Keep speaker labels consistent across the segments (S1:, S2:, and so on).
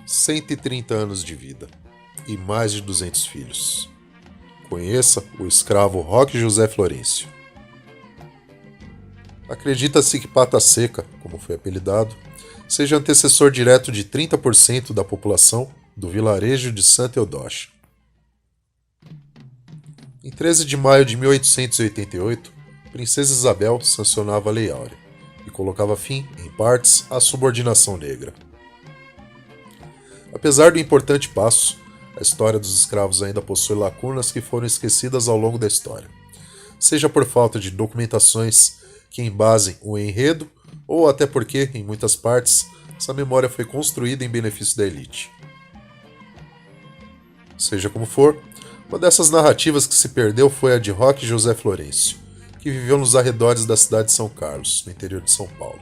S1: 130 anos de vida e mais de 200 filhos. Conheça o escravo Roque José Florencio. Acredita-se que Pata Seca, como foi apelidado, seja antecessor direto de 30% da população do vilarejo de Santa Eudóxia. Em 13 de maio de 1888, Princesa Isabel sancionava a Lei Áurea e colocava fim, em partes, à subordinação negra. Apesar do importante passo, a história dos escravos ainda possui lacunas que foram esquecidas ao longo da história, seja por falta de documentações que embasem o enredo, ou até porque, em muitas partes, essa memória foi construída em benefício da elite. Seja como for, uma dessas narrativas que se perdeu foi a de Roque José Florencio, que viveu nos arredores da cidade de São Carlos, no interior de São Paulo.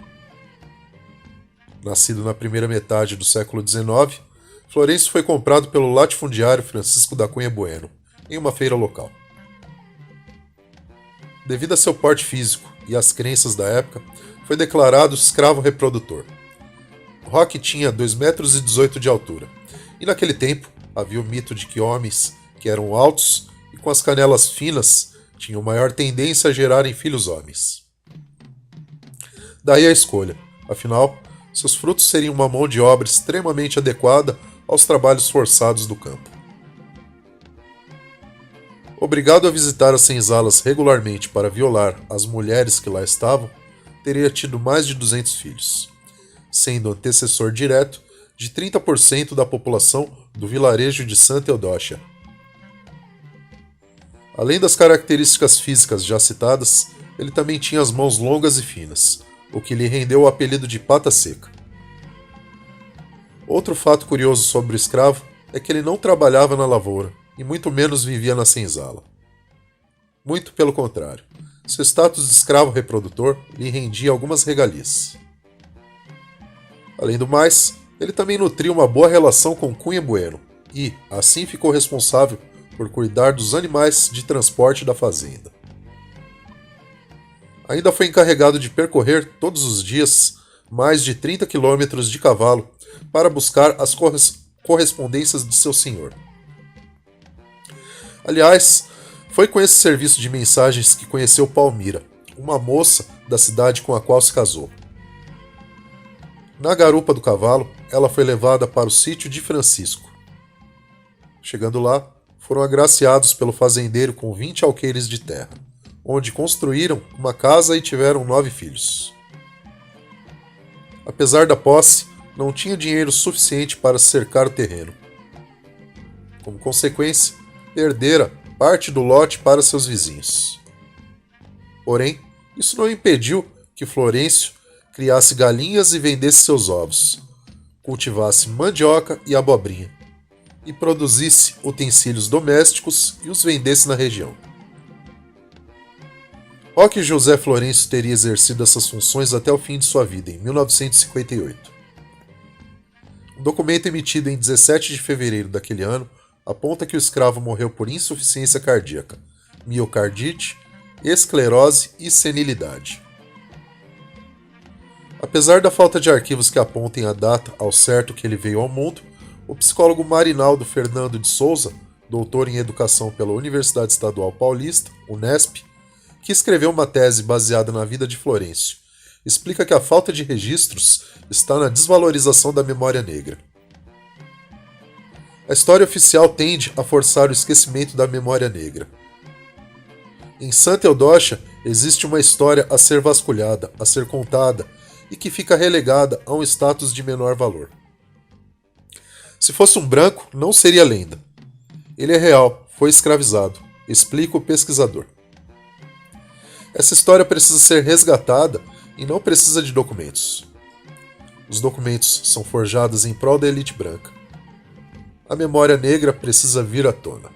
S1: Nascido na primeira metade do século XIX, Florencio foi comprado pelo latifundiário Francisco da Cunha Bueno, em uma feira local. Devido a seu porte físico e às crenças da época, foi declarado escravo reprodutor. Roque tinha 2,18 metros de altura, e naquele tempo havia o mito de que homens que eram altos e com as canelas finas tinham maior tendência a gerarem filhos homens. Daí a escolha, afinal, seus frutos seriam uma mão de obra extremamente adequada aos trabalhos forçados do campo. Obrigado a visitar as senzalas regularmente para violar as mulheres que lá estavam, teria tido mais de 200 filhos, sendo antecessor direto de 30% da população do vilarejo de Santa Eudóxia. Além das características físicas já citadas, ele também tinha as mãos longas e finas, o que lhe rendeu o apelido de Pata Seca. Outro fato curioso sobre o escravo é que ele não trabalhava na lavoura, e muito menos vivia na senzala. Muito pelo contrário, seu status de escravo reprodutor lhe rendia algumas regalias. Além do mais, ele também nutria uma boa relação com Cunha Bueno e, assim, ficou responsável por cuidar dos animais de transporte da fazenda. Ainda foi encarregado de percorrer todos os dias mais de 30 quilômetros de cavalo para buscar as correspondências de seu senhor. Aliás, foi com esse serviço de mensagens que conheceu Palmira, uma moça da cidade com a qual se casou. Na garupa do cavalo, ela foi levada para o sítio de Francisco. Chegando lá, foram agraciados pelo fazendeiro com 20 alqueires de terra, onde construíram uma casa e tiveram 9 filhos. Apesar da posse, não tinha dinheiro suficiente para cercar o terreno. Como consequência, perdera parte do lote para seus vizinhos. Porém, isso não impediu que Florencio criasse galinhas e vendesse seus ovos, cultivasse mandioca e abobrinha, e produzisse utensílios domésticos e os vendesse na região. Roque José Florencio teria exercido essas funções até o fim de sua vida, em 1958. Um documento emitido em 17 de fevereiro daquele ano aponta que o escravo morreu por insuficiência cardíaca, miocardite, esclerose e senilidade. Apesar da falta de arquivos que apontem a data ao certo que ele veio ao mundo, o psicólogo Marinaldo Fernando de Souza, doutor em educação pela Universidade Estadual Paulista, Unesp, que escreveu uma tese baseada na vida de Florencio, explica que a falta de registros está na desvalorização da memória negra. A história oficial tende a forçar o esquecimento da memória negra. Em Santa Eudóxia existe uma história a ser vasculhada, a ser contada, e que fica relegada a um status de menor valor. Se fosse um branco, não seria lenda. Ele é real, foi escravizado, explica o pesquisador. Essa história precisa ser resgatada e não precisa de documentos. Os documentos são forjados em prol da elite branca. A memória negra precisa vir à tona.